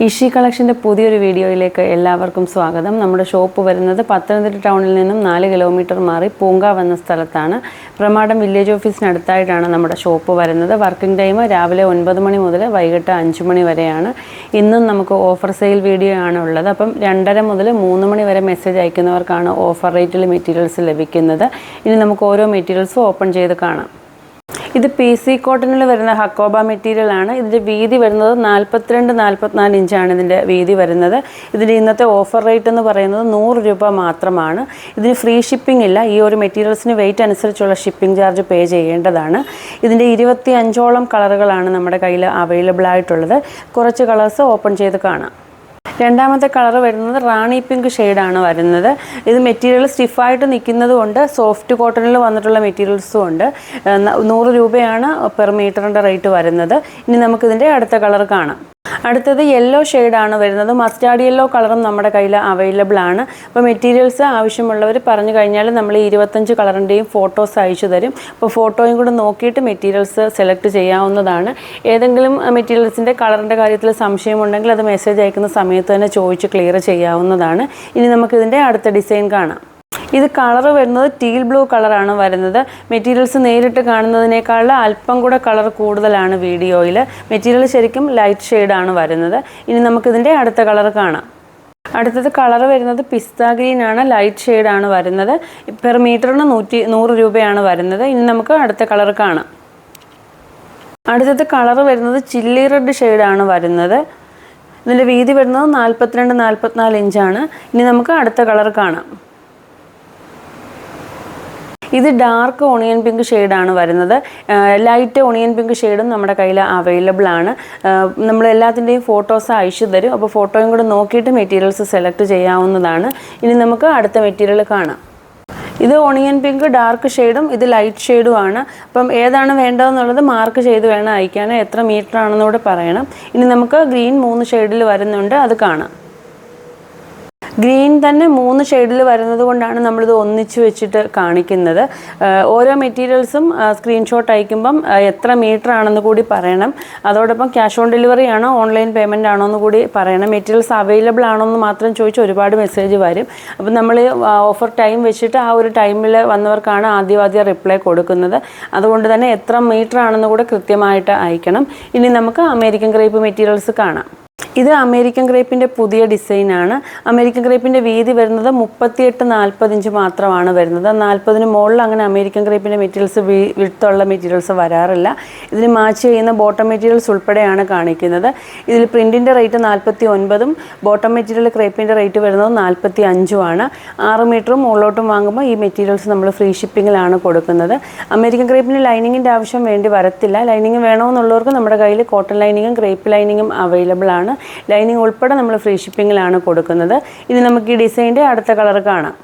ഇഷി കളക്ഷൻ്റെ പുതിയൊരു വീഡിയോയിലേക്ക് എല്ലാവർക്കും സ്വാഗതം. നമ്മുടെ ഷോപ്പ് വരുന്നത് പത്തനംതിട്ട ടൗണിൽ നിന്നും 4 കിലോമീറ്റർ മാറി പൂങ്കാവ് എന്ന സ്ഥലത്താണ്. പ്രമാടം വില്ലേജ് ഓഫീസിനടുത്തായിട്ടാണ് നമ്മുടെ ഷോപ്പ് വരുന്നത്. വർക്കിംഗ് ടൈം രാവിലെ 9 മണി മുതൽ വൈകിട്ട് 5 മണി വരെയാണ്. ഇന്നും നമുക്ക് ഓഫർ സെയിൽ വീഡിയോ ആണ് ഉള്ളത്. അപ്പം 2:30 മുതൽ 3 മണി വരെ മെസ്സേജ് അയക്കുന്നവർക്കാണ് ഓഫർ റേറ്റിൽ മെറ്റീരിയൽസ് ലഭിക്കുന്നത്. ഇനി നമുക്ക് ഓരോ മെറ്റീരിയൽസും ഓപ്പൺ ചെയ്ത് കാണാം. ഇത് PC കോട്ടണിൽ വരുന്ന ഹക്കോബ മെറ്റീരിയൽ ആണ്. ഇതിൻ്റെ വീതി വരുന്നത് 42-44 ഇഞ്ചാണ് ഇതിൻ്റെ വീതി വരുന്നത്. ഇതിൻ്റെ ഇന്നത്തെ ഓഫർ റേറ്റ് എന്ന് പറയുന്നത് 100 രൂപ മാത്രമാണ്. ഇതിന് ഫ്രീ ഷിപ്പിംഗ് ഇല്ല. ഈ ഒരു മെറ്റീരിയൽസിന് വെയിറ്റ് അനുസരിച്ചുള്ള ഷിപ്പിംഗ് ചാർജ് പേ ചെയ്യേണ്ടതാണ്. ഇതിൻ്റെ 25ഓളം കളറുകളാണ് നമ്മുടെ കയ്യിൽ അവൈലബിൾ ആയിട്ടുള്ളത്. കുറച്ച് കളേഴ്സ് ഓപ്പൺ ചെയ്ത് കാണാം. രണ്ടാമത്തെ കളർ വരുന്നത് റാണി പിങ്ക് ഷെയ്ഡാണ് വരുന്നത്. ഇത് മെറ്റീരിയൽ സ്റ്റിഫായിട്ട് നിൽക്കുന്നത് കൊണ്ട് സോഫ്റ്റ് കോട്ടണിൽ വന്നിട്ടുള്ള മെറ്റീരിയൽസും ഉണ്ട്. 100 രൂപയാണ് പെർ മീറ്ററിൻ്റെ റേറ്റ് വരുന്നത്. ഇനി നമുക്കിതിൻ്റെ അടുത്ത കളർ കാണാം. അടുത്തത് യെല്ലോ ഷെയ്ഡാണ് വരുന്നത്. മസ്റ്റാർഡ് യെല്ലോ കളറും നമ്മുടെ കയ്യിൽ അവൈലബിൾ ആണ്. അപ്പോൾ മെറ്റീരിയൽസ് ആവശ്യമുള്ളവർ പറഞ്ഞു കഴിഞ്ഞാൽ നമ്മൾ 25 കളറിൻ്റെയും ഫോട്ടോസ് അയച്ചു തരും. അപ്പോൾ ഫോട്ടോയും കൂടെ നോക്കിയിട്ട് മെറ്റീരിയൽസ് സെലക്ട് ചെയ്യാവുന്നതാണ്. ഏതെങ്കിലും മെറ്റീരിയൽസിൻ്റെ കളറിൻ്റെ കാര്യത്തിൽ സംശയമുണ്ടെങ്കിൽ അത് മെസ്സേജ് അയക്കുന്ന സമയത്ത് തന്നെ ചോദിച്ച് ക്ലിയർ ചെയ്യാവുന്നതാണ്. ഇനി നമുക്കിതിൻ്റെ അടുത്ത ഡിസൈൻ കാണാം. ഇത് കളർ വരുന്നത് ടീൽ ബ്ലൂ കളറാണ് വരുന്നത്. മെറ്റീരിയൽസ് നേരിട്ട് കാണുന്നതിനേക്കാൾ അല്പം കൂടെ കളർ കൂടുതലാണ് വീഡിയോയിൽ. മെറ്റീരിയൽ ശരിക്കും ലൈറ്റ് ഷെയ്ഡാണ് വരുന്നത്. ഇനി നമുക്കിതിൻ്റെ അടുത്ത കളർ കാണാം. അടുത്തത് കളർ വരുന്നത് പിസ്ത ഗ്രീൻ ആണ്. ലൈറ്റ് ഷെയ്ഡാണ് വരുന്നത്. പെർ മീറ്ററിന് 100 രൂപയാണ് വരുന്നത്. ഇനി നമുക്ക് അടുത്ത കളർ കാണാം. അടുത്തത് കളർ വരുന്നത് ചില്ലി റെഡ് ഷെയ്ഡാണ് വരുന്നത്. ഇതിൻ്റെ വീതി വരുന്നത് 42-44 ഇഞ്ചാണ്. ഇനി നമുക്ക് അടുത്ത കളർ കാണാം. ഇത് ഡാർക്ക് ഓണിയൻ പിങ്ക് ഷെയ്ഡാണ് വരുന്നത്. ലൈറ്റ് ഓണിയൻ പിങ്ക് ഷെയ്ഡും നമ്മുടെ കയ്യിൽ അവൈലബിൾ ആണ്. നമ്മൾ എല്ലാത്തിൻ്റെയും ഫോട്ടോസ് അയച്ചു തരും. അപ്പോൾ ഫോട്ടോയും കൂടെ നോക്കിയിട്ട് മെറ്റീരിയൽസ് സെലക്ട് ചെയ്യാവുന്നതാണ്. ഇനി നമുക്ക് അടുത്ത മെറ്റീരിയൽ കാണാം. ഇത് ഓണിയൻ പിങ്ക് ഡാർക്ക് ഷെയ്ഡും ഇത് ലൈറ്റ് ഷെയ്ഡും ആണ്. അപ്പം ഏതാണ് വേണ്ടതെന്നുള്ളത് മാർക്ക് ചെയ്ത് വേണം അയക്കാൻ. എത്ര മീറ്റർ ആണെന്നൂടെ പറയണം. ഇനി നമുക്ക് ഗ്രീൻ 3 ഷെയ്ഡിൽ വരുന്നുണ്ട്, അത് കാണാം. ഗ്രീൻ തന്നെ 3 ഷെയ്ഡിൽ വരുന്നത് കൊണ്ടാണ് നമ്മളിത് ഒന്നിച്ച് വെച്ചിട്ട് കാണിക്കുന്നത്. ഓരോ മെറ്റീരിയൽസും സ്ക്രീൻഷോട്ട് അയക്കുമ്പം എത്ര മീറ്റർ ആണെന്ന് കൂടി പറയണം. അതോടൊപ്പം ക്യാഷ് ഓൺ ഡെലിവറി ആണോ ഓൺലൈൻ പേയ്മെൻ്റ് ആണോ എന്ന് കൂടി പറയണം. മെറ്റീരിയൽസ് അവൈലബിൾ ആണോ എന്ന് മാത്രം ചോദിച്ച് ഒരുപാട് മെസ്സേജ് വരും. അപ്പം നമ്മൾ ഓഫർ ടൈം വെച്ചിട്ട് ആ ഒരു ടൈമിൽ വന്നവർക്കാണ് ആദ്യം റിപ്ലൈ കൊടുക്കുന്നത്. അതുകൊണ്ട് തന്നെ എത്ര മീറ്റർ ആണെന്ന് കൂടെ കൃത്യമായിട്ട് അയക്കണം. ഇനി നമുക്ക് അമേരിക്കൻ ക്രേപ്പ് മെറ്റീരിയൽസ് കാണാം. ഇത് അമേരിക്കൻ ക്രേപ്പിൻ്റെ പുതിയ ഡിസൈനാണ്. അമേരിക്കൻ ക്രേപ്പിൻ്റെ വീതി വരുന്നത് 38-40 ഇഞ്ച് മാത്രമാണ് വരുന്നത്. 40-ന് മുകളിൽ അങ്ങനെ അമേരിക്കൻ ക്രേപ്പിൻ്റെ മെറ്റീരിയൽസ് വിട്ടുള്ള മെറ്റീരിയൽസ് വരാറില്ല. ഇതിന് മാച്ച് ചെയ്യുന്ന ബോട്ടം മെറ്റീരിയൽസ് ഉൾപ്പെടെയാണ് കാണിക്കുന്നത്. ഇതിൽ പ്രിൻറ്റിൻ്റെ റേറ്റ് 49ഉം ബോട്ടം മെറ്റീരിയൽ ക്രേപ്പിൻ്റെ റേറ്റ് വരുന്നത് 45ഉമാണ്. 6 മീറ്ററും മുകളിലോട്ടും വാങ്ങുമ്പോൾ ഈ മെറ്റീരിയൽസ് നമ്മൾ ഫ്രീ ഷിപ്പിങ്ങിലാണ് കൊടുക്കുന്നത്. അമേരിക്കൻ ക്രേപ്പിന് ലൈനിങ്ങിൻ്റെ ആവശ്യം വേണ്ടി വരത്തില്ല. ലൈനിങ് വേണമെന്നുള്ളവർക്ക് നമ്മുടെ കയ്യിൽ കോട്ടൺ ലൈനിങ്ങും ക്രേപ്പ് ലൈനിങ്ങും അവൈലബിൾ ആണ്. ലൈനിങ് ഉൾപ്പെടെ നമ്മൾ ഫ്രീ ഷിപ്പിങ്ങിലാണ് കൊടുക്കുന്നത്. ഇനി നമുക്ക് ഈ ഡിസൈൻ്റെ അടുത്ത കളർ കാണാം.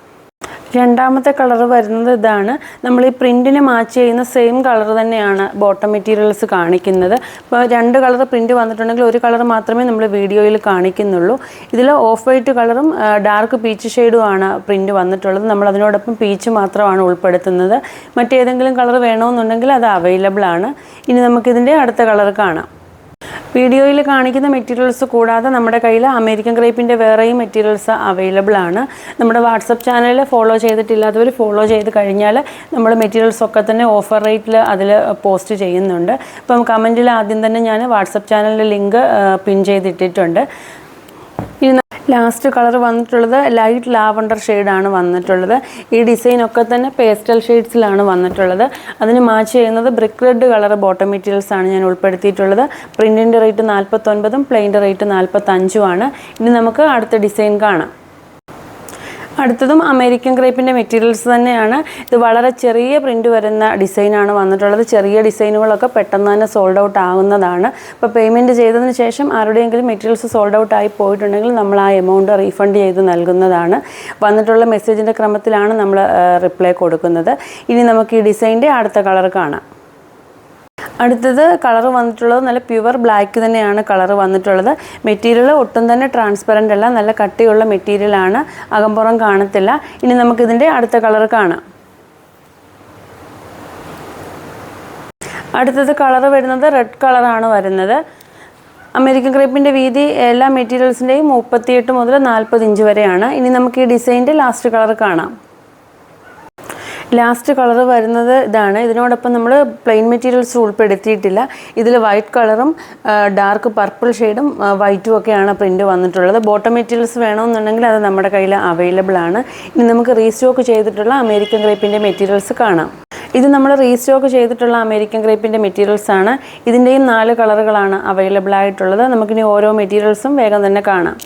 രണ്ടാമത്തെ കളർ വരുന്നത് ഇതാണ്. നമ്മൾ ഈ പ്രിൻറ്റിന് മാച്ച് ചെയ്യുന്ന സെയിം കളർ തന്നെയാണ് ബോട്ടം മെറ്റീരിയൽസ് കാണിക്കുന്നത്. ഇപ്പോൾ 2 കളർ പ്രിൻറ്റ് വന്നിട്ടുണ്ടെങ്കിൽ ഒരു കളർ മാത്രമേ നമ്മൾ വീഡിയോയിൽ കാണിക്കുന്നുള്ളൂ. ഇതിൽ ഓഫ് വൈറ്റ് കളറും ഡാർക്ക് പീച്ച് ഷെയ്ഡുമാണ് പ്രിൻറ്റ് വന്നിട്ടുള്ളത്. നമ്മൾ അതിനോടൊപ്പം പീച്ച് മാത്രമാണ് ഉൾപ്പെടുത്തുന്നത്. മറ്റേതെങ്കിലും കളർ വേണമെന്നുണ്ടെങ്കിൽ അത് അവൈലബിൾ ആണ്. ഇനി നമുക്കിതിൻ്റെ അടുത്ത കളർ കാണാം. വീഡിയോയിൽ കാണിക്കുന്ന മെറ്റീരിയൽസ് കൂടാതെ നമ്മുടെ കയ്യിൽ അമേരിക്കൻ ക്രേപ്പിൻ്റെ വേറെയും മെറ്റീരിയൽസ് അവൈലബിൾ ആണ്. നമ്മുടെ വാട്സപ്പ് ചാനൽ ഫോളോ ചെയ്തിട്ടില്ലാത്തവർ ഫോളോ ചെയ്ത് കഴിഞ്ഞാൽ നമ്മൾ മെറ്റീരിയൽസൊക്കെ തന്നെ ഓഫർ റേറ്റിൽ അതിൽ പോസ്റ്റ് ചെയ്യുന്നുണ്ട്. ഇപ്പം കമൻറ്റിൽ ആദ്യം തന്നെ ഞാൻ വാട്സപ്പ് ചാനലിൻ്റെ ലിങ്ക് പിൻ ചെയ്തിട്ടിട്ടുണ്ട്. ഇനി ലാസ്റ്റ് കളർ വന്നിട്ടുള്ളത് ലൈറ്റ് ലാവണ്ടർ ഷെയ്ഡാണ് വന്നിട്ടുള്ളത്. ഈ ഡിസൈനൊക്കെ തന്നെ പേസ്റ്റൽ ഷെയ്ഡ്സിലാണ് വന്നിട്ടുള്ളത്. അതിന് മാച്ച് ചെയ്യുന്നത് ബ്രിക്ക് റെഡ് കളർ ബോട്ടം മെറ്റീരിയൽസാണ് ഞാൻ ഉൾപ്പെടുത്തിയിട്ടുള്ളത്. പ്രിൻറ്റിൻ്റെ റേറ്റ് 49ഉം പ്ലെയിൻ്റെ റേറ്റ് 45ഉമാണ്. ഇനി നമുക്ക് അടുത്ത ഡിസൈൻ കാണാം. അടുത്തതും അമേരിക്കൻ ക്രേപ്പിൻ്റെ മെറ്റീരിയൽസ് തന്നെയാണ്. ഇത് വളരെ ചെറിയ പ്രിൻറ്റ് വരുന്ന ഡിസൈനാണ് വന്നിട്ടുള്ളത്. ചെറിയ ഡിസൈനുകളൊക്കെ പെട്ടെന്ന് തന്നെ സോൾഡ് ഔട്ട് ആകുന്നതാണ്. ഇപ്പോൾ പേയ്മെൻറ്റ് ചെയ്തതിന് ശേഷം ആരുടെയെങ്കിലും മെറ്റീരിയൽസ് സോൾഡ് ഔട്ട് ആയി പോയിട്ടുണ്ടെങ്കിൽ നമ്മൾ ആ എമൗണ്ട് റീഫണ്ട് ചെയ്ത് നൽകുന്നതാണ്. വന്നിട്ടുള്ള മെസ്സേജിൻ്റെ ക്രമത്തിലാണ് നമ്മൾ റിപ്ലൈ കൊടുക്കുന്നത്. ഇനി നമുക്ക് ഈ ഡിസൈൻ്റെ അടുത്ത കളർ കാണാം. അടുത്തത് കളർ വന്നിട്ടുള്ളത് നല്ല പ്യുവർ ബ്ലാക്ക് തന്നെയാണ് കളർ വന്നിട്ടുള്ളത്. മെറ്റീരിയൽ ഒട്ടും തന്നെ ട്രാൻസ്പെറൻ്റ് അല്ല, നല്ല കട്ടിയുള്ള മെറ്റീരിയലാണ്. അകമ്പുറം കാണത്തില്ല. ഇനി നമുക്കിതിൻ്റെ അടുത്ത കളർ കാണാം. അടുത്തത് കളർ വരുന്നത് റെഡ് കളറാണ് വരുന്നത്. അമേരിക്കൻ ക്രേപ്പിൻ്റെ വീതി എല്ലാ മെറ്റീരിയൽസിൻ്റെയും 38 മുതൽ 40 ഇഞ്ച് വരെയാണ്. ഇനി നമുക്ക് ഈ ഡിസൈൻ്റെ ലാസ്റ്റ് കളർ കാണാം. ലാസ്റ്റ് കളർ വരുന്നത് ഇതാണ്. ഇതിനോടൊപ്പം നമ്മൾ പ്ലെയിൻ മെറ്റീരിയൽസ് ഉൾപ്പെടുത്തിയിട്ടില്ല. ഇതിൽ വൈറ്റ് കളറും ഡാർക്ക് പർപ്പിൾ ഷെയ്ഡും വൈറ്റും ഒക്കെയാണ് പ്രിൻ്റ് വന്നിട്ടുള്ളത്. ബോട്ടം മെറ്റീരിയൽസ് വേണമെന്നുണ്ടെങ്കിൽ അത് നമ്മുടെ കയ്യിൽ അവൈലബിൾ ആണ്. ഇനി നമുക്ക് റീസ്റ്റോക്ക് ചെയ്തിട്ടുള്ള അമേരിക്കൻ ക്രേപ്പിൻ്റെ മെറ്റീരിയൽസ് കാണാം. ഇത് നമ്മൾ റീസ്റ്റോക്ക് ചെയ്തിട്ടുള്ള അമേരിക്കൻ ക്രേപ്പിൻ്റെ മെറ്റീരിയൽസ് ആണ്. ഇതിൻ്റെയും 4 കളറുകളാണ് അവൈലബിൾ ആയിട്ടുള്ളത്. നമുക്കിനി ഓരോ മെറ്റീരിയൽസും വേഗം തന്നെ കാണാം.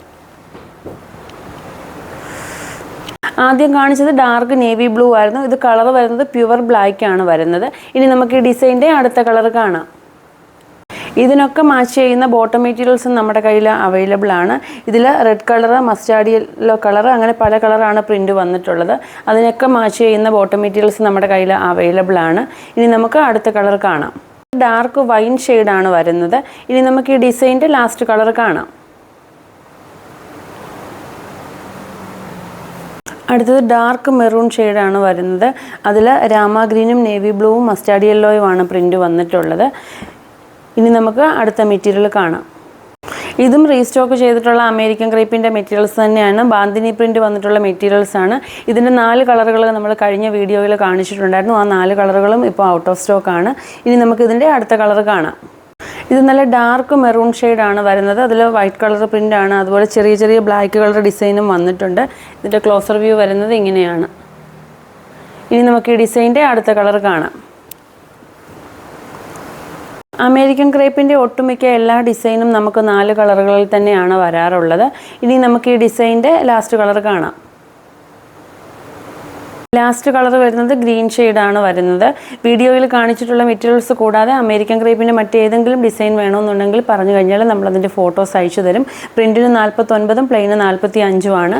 ആദ്യം കാണിച്ചത് ഡാർക്ക് നേവി ബ്ലൂ ആയിരുന്നു. ഇത് കളർ വരുന്നത് പ്യുവർ ബ്ലാക്ക് ആണ് വരുന്നത്. ഇനി നമുക്ക് ഈ ഡിസൈൻ്റെ അടുത്ത കളർ കാണാം. ഇതിനൊക്കെ മാച്ച് ചെയ്യുന്ന ബോട്ടം മെറ്റീരിയൽസും നമ്മുടെ കയ്യിൽ അവൈലബിൾ ആണ്. ഇതിൽ red colour, mustard yellow colour, അങ്ങനെ പല കളറാണ് പ്രിൻ്റ് വന്നിട്ടുള്ളത്. അതിനൊക്കെ മാച്ച് ചെയ്യുന്ന ബോട്ടം മെറ്റീരിയൽസ് നമ്മുടെ കയ്യിൽ അവൈലബിൾ ആണ്. ഇനി നമുക്ക് അടുത്ത കളർ കാണാം. ഡാർക്ക് വൈൻ ഷെയ്ഡാണ് വരുന്നത്. ഇനി നമുക്ക് ഈ ഡിസൈൻ്റെ ലാസ്റ്റ് കളർ കാണാം. അടുത്തത് ഡാർക്ക് മെറൂൺ ഷെയ്ഡാണ് വരുന്നത്. അതിൽ രാമ ഗ്രീനും നേവി ബ്ലൂവും മസ്റ്റാർഡ് യെല്ലോയുമാണ് പ്രിൻ്റ് വന്നിട്ടുള്ളത്. ഇനി നമുക്ക് അടുത്ത മെറ്റീരിയൽ കാണാം. ഇതും റീസ്റ്റോക്ക് ചെയ്തിട്ടുള്ള അമേരിക്കൻ ക്രേപ്പിൻ്റെ മെറ്റീരിയൽസ് തന്നെയാണ്. ബാന്തിനി പ്രിൻ്റ് വന്നിട്ടുള്ള മെറ്റീരിയൽസ് ആണ്. ഇതിൻ്റെ 4 കളറുകൾ നമ്മൾ കഴിഞ്ഞ വീഡിയോയിൽ കാണിച്ചിട്ടുണ്ടായിരുന്നു. ആ 4 കളറുകളും ഇപ്പോൾ ഔട്ട് ഓഫ് സ്റ്റോക്ക് ആണ്. ഇനി നമുക്ക് ഇതിൻ്റെ അടുത്ത കളർ കാണാം. ഇത് നല്ല ഡാർക്ക് മെറൂൺ ഷെയ്ഡാണ് വരുന്നത്. അതിൽ വൈറ്റ് കളർ പ്രിൻ്റാണ്. അതുപോലെ ചെറിയ ചെറിയ ബ്ലാക്ക് കളർ ഡിസൈനും വന്നിട്ടുണ്ട്. ഇതിൻ്റെ ക്ലോസർ വ്യൂ വരുന്നത് ഇങ്ങനെയാണ്. ഇനി നമുക്ക് ഈ ഡിസൈൻ്റെ അടുത്ത കളർ കാണാം. അമേരിക്കൻ ക്രേപ്പിൻ്റെ ഒട്ടുമിക്ക എല്ലാ ഡിസൈനും നമുക്ക് 4 കളറുകളിൽ തന്നെയാണ് വരാറുള്ളത്. ഇനി നമുക്ക് ഈ ഡിസൈൻ്റെ ലാസ്റ്റ് കളർ കാണാം. ലാസ്റ്റ് കളർ വരുന്നത് ഗ്രീൻ ഷെയ്ഡാണ് വരുന്നത്. വീഡിയോയിൽ കാണിച്ചിട്ടുള്ള മെറ്റീരിയൽസ് കൂടാതെ അമേരിക്കൻ ക്രേപ്പിൻ്റെ മറ്റേതെങ്കിലും ഡിസൈൻ വേണമെന്നുണ്ടെങ്കിൽ പറഞ്ഞു കഴിഞ്ഞാൽ നമ്മളതിൻ്റെ ഫോട്ടോസ് അയച്ചു തരും. പ്രിൻറ്റിന് 49ഉം പ്ലെയിന് 45ഉമാണ്.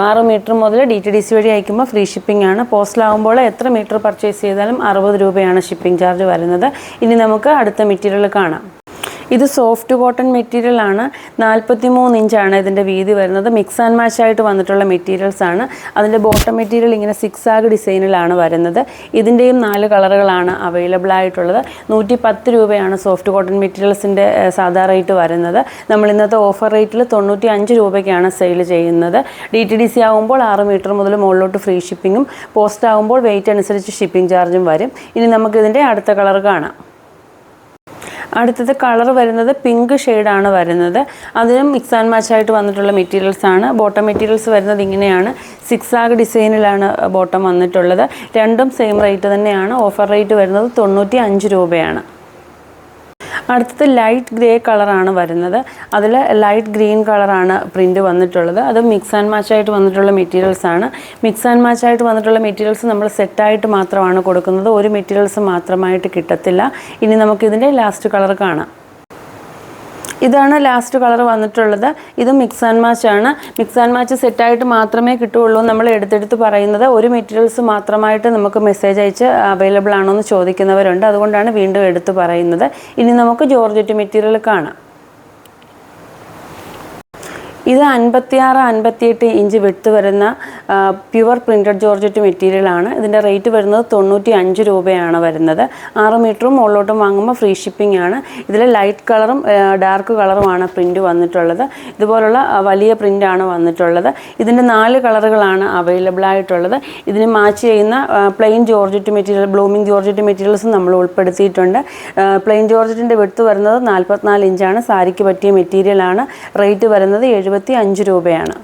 6 മീറ്റർ മുതൽ DTDC വഴി അയക്കുമ്പോൾ ഫ്രീ ഷിപ്പിംഗ് ആണ്. പോസ്റ്റിലാകുമ്പോൾ എത്ര മീറ്റർ പർച്ചേസ് ചെയ്താലും 60 രൂപയാണ് ഷിപ്പിംഗ് ചാർജ് വരുന്നത്. ഇനി നമുക്ക് അടുത്ത മെറ്റീരിയൽ കാണാം. ഇത് സോഫ്റ്റ് കോട്ടൺ മെറ്റീരിയൽ ആണ്. 43 ഇഞ്ചാണ് ഇതിൻ്റെ വീതി വരുന്നത്. മിക്സ് ആൻഡ് മാച്ച് ആയിട്ട് വന്നിട്ടുള്ള മെറ്റീരിയൽസ് ആണ്. അതിൻ്റെ ബോട്ടം മെറ്റീരിയൽ ഇങ്ങനെ സിക്സാഗ് ഡിസൈനിലാണ് വരുന്നത്. ഇതിൻ്റെയും 4 കളറുകളാണ് അവൈലബിൾ ആയിട്ടുള്ളത്. 110 രൂപയാണ് സോഫ്റ്റ് കോട്ടൺ മെറ്റീരിയൽസിൻ്റെ സാധാ റേറ്റ് വരുന്നത്. നമ്മൾ ഇന്നത്തെ ഓഫർ റേറ്റിൽ 95 രൂപയ്ക്കാണ് സെയിൽ ചെയ്യുന്നത്. DTDC ആകുമ്പോൾ 6 മീറ്റർ മുതൽ മുകളിലോട്ട് ഫ്രീ ഷിപ്പിങ്ങും, പോസ്റ്റ് ആകുമ്പോൾ വെയിറ്റ് അനുസരിച്ച് ഷിപ്പിംഗ് ചാർജും വരും. ഇനി നമുക്കിതിൻ്റെ അടുത്ത കളർ കാണാം. അടുത്തത് കളർ വരുന്നത് പിങ്ക് ഷെയ്ഡാണ് വരുന്നത്. അതിനും മിക്സ് ആൻഡ് മാച്ച് ആയിട്ട് വന്നിട്ടുള്ള മെറ്റീരിയൽസ് ആണ്. ബോട്ടം മെറ്റീരിയൽസ് വരുന്നത് ഇങ്ങനെയാണ്. സിക്സാഗ് ഡിസൈനിലാണ് ബോട്ടം വന്നിട്ടുള്ളത്. രണ്ടും സെയിം റേറ്റ് തന്നെയാണ്. ഓഫർ റേറ്റ് വരുന്നത് 95 രൂപയാണ്. അടുത്തത് ലൈറ്റ് ഗ്രേ കളറാണ് വരുന്നത്. അതിൽ ലൈറ്റ് ഗ്രീൻ കളറാണ് പ്രിൻ്റ് വന്നിട്ടുള്ളത്. അത് മിക്സ് ആൻഡ് മാച്ച് ആയിട്ട് വന്നിട്ടുള്ള മെറ്റീരിയൽസ് ആണ്. മിക്സ് ആൻഡ് മാച്ച് ആയിട്ട് വന്നിട്ടുള്ള മെറ്റീരിയൽസ് നമ്മൾ സെറ്റായിട്ട് മാത്രമാണ് കൊടുക്കുന്നത്. ഒരു മെറ്റീരിയൽസ് മാത്രമായിട്ട് കിട്ടത്തില്ല. ഇനി നമുക്കിതിൻ്റെ ലാസ്റ്റ് കളർ കാണാം. ഇതാണ് ലാസ്റ്റ് കളർ വന്നിട്ടുള്ളത്. ഇത് മിക്സ് ആൻഡ് മാച്ച് ആണ്. മിക്സ് ആൻഡ് മാച്ച് സെറ്റായിട്ട് മാത്രമേ കിട്ടുകയുള്ളൂ. നമ്മൾ എടുത്തെടുത്ത് പറയുന്നത് ഒരു മെറ്റീരിയൽസ് മാത്രമായിട്ട് നമുക്ക് മെസ്സേജ് അയച്ച് അവൈലബിൾ ആണോ എന്ന് ചോദിക്കുന്നവരുണ്ട്. അതുകൊണ്ടാണ് വീണ്ടും എടുത്ത് പറയുന്നത്. ഇനി നമുക്ക് ജോർജറ്റ് മെറ്റീരിയൽ കാണാം. ഇത് 56-58 ഇഞ്ച് വിഡ്ത്ത് വരുന്ന പ്യുവർ പ്രിൻറ്റഡ് ജോർജറ്റ് മെറ്റീരിയലാണ്. ഇതിൻ്റെ റേറ്റ് വരുന്നത് 95 രൂപയാണ് വരുന്നത്. 6 മീറ്ററും മുകളിലോട്ടും വാങ്ങുമ്പോൾ ഫ്രീ ഷിപ്പിംഗ് ആണ്. ഇതിൽ ലൈറ്റ് കളറും ഡാർക്ക് കളറുമാണ് പ്രിൻ്റ് വന്നിട്ടുള്ളത്. ഇതുപോലുള്ള വലിയ പ്രിൻ്റാണ് വന്നിട്ടുള്ളത്. ഇതിൻ്റെ 4 കളറുകളാണ് അവൈലബിൾ ആയിട്ടുള്ളത്. ഇതിന് മാച്ച് ചെയ്യുന്ന plain georgette material, blooming georgette മെറ്റീരിയൽസും നമ്മൾ ഉൾപ്പെടുത്തിയിട്ടുണ്ട്. പ്ലെയിൻ ജോർജറ്റിൻ്റെ വിഡ്ത്ത് വരുന്നത് 44 ഇഞ്ചാണ്. സാരിക്ക് പറ്റിയ മെറ്റീരിയലാണ്. റേറ്റ് വരുന്നത് 75 രൂപയാണ്.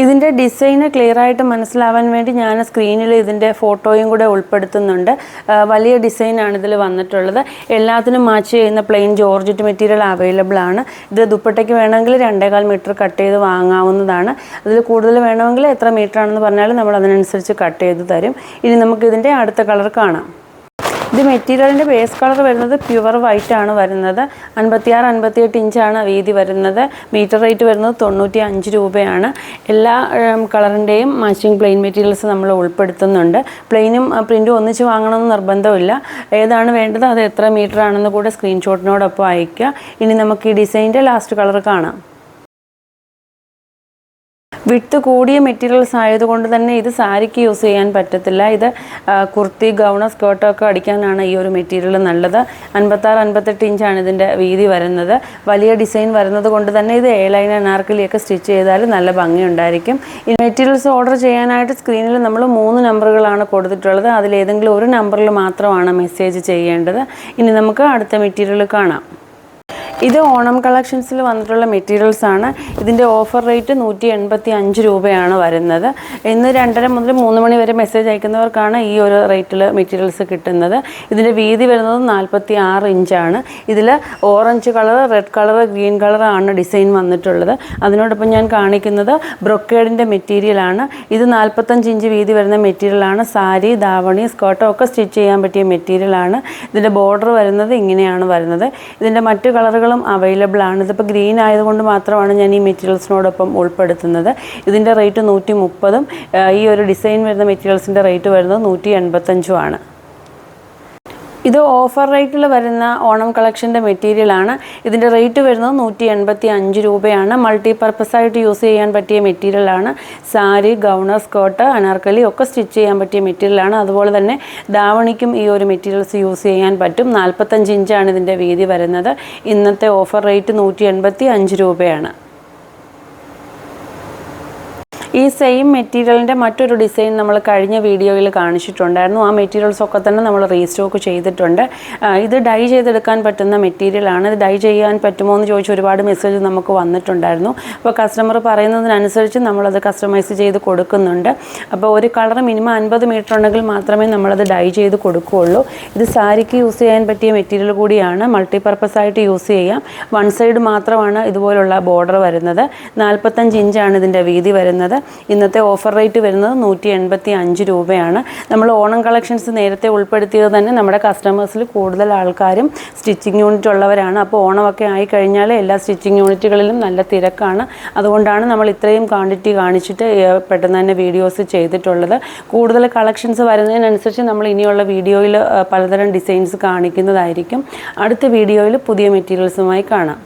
ഇതിൻ്റെ ഡിസൈന് ക്ലിയറായിട്ട് മനസ്സിലാവാൻ വേണ്ടി ഞാൻ സ്ക്രീനിൽ ഇതിൻ്റെ ഫോട്ടോയും കൂടെ ഉൾപ്പെടുത്തുന്നുണ്ട്. വലിയ ഡിസൈനാണ് ഇതിൽ വന്നിട്ടുള്ളത്. എല്ലാത്തിനും മാച്ച് ചെയ്യുന്ന പ്ലെയിൻ ജോർജറ്റ് മെറ്റീരിയൽ അവൈലബിൾ ആണ്. ഇത് ദുപ്പട്ടയ്ക്ക് വേണമെങ്കിൽ 2.25 മീറ്റർ കട്ട് ചെയ്ത് വാങ്ങാവുന്നതാണ്. അതിൽ കൂടുതൽ വേണമെങ്കിൽ എത്ര മീറ്റർ ആണെന്ന് പറഞ്ഞാൽ നമ്മൾ അതിനനുസരിച്ച് കട്ട് ചെയ്ത് തരും. ഇനി നമുക്കിതിൻ്റെ അടുത്ത കളർ കാണാം. ഇത് മെറ്റീരിയലിൻ്റെ ബേസ് കളർ വരുന്നത് പ്യുവർ വൈറ്റ് ആണ് വരുന്നത്. 56-58 ഇഞ്ചാണ് വീതി വരുന്നത്. മീറ്റർ റേറ്റ് വരുന്നത് 95 രൂപയാണ്. എല്ലാ കളറിൻ്റെയും മാച്ചിങ് പ്ലെയിൻ മെറ്റീരിയൽസ് നമ്മൾ ഉൾപ്പെടുത്തുന്നുണ്ട്. പ്ലെയിനും പ്രിൻറ്റും ഒന്നിച്ച് വാങ്ങണമെന്ന് നിർബന്ധമില്ല. ഏതാണ് വേണ്ടത്, അത് എത്ര മീറ്റർ ആണെന്ന് കൂടെ സ്ക്രീൻഷോട്ടിനോടൊപ്പം അയയ്ക്കുക. ഇനി നമുക്ക് ഈ ഡിസൈൻ്റെ ലാസ്റ്റ് കളർ കാണാം. വിട്ട് കൂടിയ മെറ്റീരിയൽസ് ആയതുകൊണ്ട് തന്നെ ഇത് സാരിക്ക് യൂസ് ചെയ്യാൻ പറ്റത്തില്ല. ഇത് കുർത്തി, ഗൗണ്, സ്കേർട്ടൊക്കെ അടിക്കാനാണ് ഈ ഒരു മെറ്റീരിയൽ നല്ലത്. 56-58 ഇഞ്ചാണ് ഇതിൻ്റെ വീതി വരുന്നത്. വലിയ ഡിസൈൻ വരുന്നത് കൊണ്ട് തന്നെ ഇത് A-ലൈൻ അനാർക്കലിയൊക്കെ സ്റ്റിച്ച് ചെയ്താൽ നല്ല ഭംഗിയുണ്ടായിരിക്കും. ഈ മെറ്റീരിയൽസ് ഓർഡർ ചെയ്യാനായിട്ട് സ്ക്രീനിൽ നമ്മൾ 3 നമ്പറുകളാണ് കൊടുത്തിട്ടുള്ളത്. അതിലേതെങ്കിലും ഒരു നമ്പറിൽ മാത്രമാണ് മെസ്സേജ് ചെയ്യേണ്ടത്. ഇനി നമുക്ക് അടുത്ത മെറ്റീരിയൽ കാണാം. ഇത് ഓണം കളക്ഷൻസിൽ വന്നിട്ടുള്ള മെറ്റീരിയൽസ് ആണ്. ഇതിൻ്റെ ഓഫർ റേറ്റ് 185 രൂപയാണ് വരുന്നത്. ഇന്ന് 2:30 മുതൽ 3 മണി വരെ മെസ്സേജ് അയക്കുന്നവർക്കാണ് ഈ ഒരു റേറ്റിൽ മെറ്റീരിയൽസ് കിട്ടുന്നത്. ഇതിൻ്റെ വീതി വരുന്നത് 46 ഇഞ്ചാണ്. ഇതിൽ orange colour, red colour, green കളറാണ് ഡിസൈൻ വന്നിട്ടുള്ളത്. അതിനോടൊപ്പം ഞാൻ കാണിക്കുന്നത് ബ്രൊക്കേഡിൻ്റെ മെറ്റീരിയലാണ്. ഇത് 45 ഇഞ്ച് വീതി വരുന്ന മെറ്റീരിയലാണ്. സാരി, ദാവണി, സ്കേർട്ടോ ഒക്കെ സ്റ്റിച്ച് ചെയ്യാൻ പറ്റിയ മെറ്റീരിയലാണ്. ഇതിൻ്റെ ബോർഡർ വരുന്നത് ഇങ്ങനെയാണ് വരുന്നത്. ഇതിൻ്റെ മറ്റ് കളറുകൾ അവൈലബിൾ ആണ്. ഇതിപ്പോൾ ഗ്രീൻ ആയതുകൊണ്ട് മാത്രമാണ് ഞാൻ ഈ മെറ്റീരിയൽസിനോടൊപ്പം ഉൾപ്പെടുത്തുന്നത്. ഇതിൻ്റെ റേറ്റ് 130ഉം ഈ ഒരു ഡിസൈൻ വരുന്ന മെറ്റീരിയൽസിൻ്റെ റേറ്റ് വരുന്നത് 185ഉം ആണ്. ഇത് ഓഫർ റേറ്റിൽ വരുന്ന ഓണം കളക്ഷൻ്റെ മെറ്റീരിയലാണ്. ഇതിൻ്റെ റേറ്റ് വരുന്നത് 185 രൂപയാണ്. മൾട്ടിപർപ്പസ് ആയിട്ട് യൂസ് ചെയ്യാൻ പറ്റിയ മെറ്റീരിയലാണ്. സാരി, ഗൗണ്, സ്കേർട്ട്, അനാർക്കലി ഒക്കെ സ്റ്റിച്ച് ചെയ്യാൻ പറ്റിയ മെറ്റീരിയലാണ്. അതുപോലെ തന്നെ ദാവണിക്കും ഈ ഒരു മെറ്റീരിയൽസ് യൂസ് ചെയ്യാൻ പറ്റും. 45 ഇഞ്ചാണ് ഇതിൻ്റെ വീതി വരുന്നത്. ഇന്നത്തെ ഓഫർ റേറ്റ് 185 രൂപയാണ്. ഈ സെയിം മെറ്റീരിയലിൻ്റെ മറ്റൊരു ഡിസൈൻ നമ്മൾ കഴിഞ്ഞ വീഡിയോയിൽ കാണിച്ചിട്ടുണ്ടായിരുന്നു. ആ മെറ്റീരിയൽസ് ഒക്കെ തന്നെ നമ്മൾ റീസ്റ്റോക്ക് ചെയ്തിട്ടുണ്ട്. ഇത് ഡൈ ചെയ്തെടുക്കാൻ പറ്റുന്ന മെറ്റീരിയലാണ്. ഇത് ഡൈ ചെയ്യാൻ പറ്റുമോ എന്ന് ചോദിച്ച് ഒരുപാട് മെസ്സേജ് നമുക്ക് വന്നിട്ടുണ്ടായിരുന്നു. അപ്പോൾ കസ്റ്റമർ പറയുന്നതിനനുസരിച്ച് നമ്മളത് കസ്റ്റമൈസ് ചെയ്ത് കൊടുക്കുന്നുണ്ട്. അപ്പോൾ ഒരു കളർ മിനിമം 50 മീറ്റർ ഉണ്ടെങ്കിൽ മാത്രമേ നമ്മളത് ഡൈ ചെയ്ത് കൊടുക്കുകയുള്ളൂ. ഇത് സാരിക്ക് യൂസ് ചെയ്യാൻ പറ്റിയ മെറ്റീരിയൽ കൂടിയാണ്. മൾട്ടിപർപ്പസ് ആയിട്ട് യൂസ് ചെയ്യാം. വൺ സൈഡ് മാത്രമാണ് ഇതുപോലുള്ള ബോർഡർ വരുന്നത്. 45 ഇഞ്ചാണ് ഇതിൻ്റെ വീതി വരുന്നത്. ഇന്നത്തെ ഓഫർ റേറ്റ് വരുന്നത് 185 രൂപയാണ്. നമ്മൾ ഓണം കളക്ഷൻസ് നേരത്തെ ഉൾപ്പെടുത്തിയത് തന്നെ നമ്മുടെ കസ്റ്റമേഴ്സിൽ കൂടുതൽ ആൾക്കാരും സ്റ്റിച്ചിങ് യൂണിറ്റ് ഉള്ളവരാണ്. അപ്പോൾ ഓണമൊക്കെ ആയിക്കഴിഞ്ഞാൽ എല്ലാ സ്റ്റിച്ചിങ് യൂണിറ്റുകളിലും നല്ല തിരക്കാണ്. അതുകൊണ്ടാണ് നമ്മൾ ഇത്രയും ക്വാണ്ടിറ്റി കാണിച്ചിട്ട് പെട്ടെന്ന് തന്നെ വീഡിയോസ് ചെയ്തിട്ടുള്ളത്. കൂടുതൽ കളക്ഷൻസ് വരുന്നതിനനുസരിച്ച് നമ്മൾ ഇനിയുള്ള വീഡിയോയിൽ പലതരം ഡിസൈൻസ് കാണിക്കുന്നതായിരിക്കും. അടുത്ത വീഡിയോയിൽ പുതിയ മെറ്റീരിയൽസുമായി കാണാം.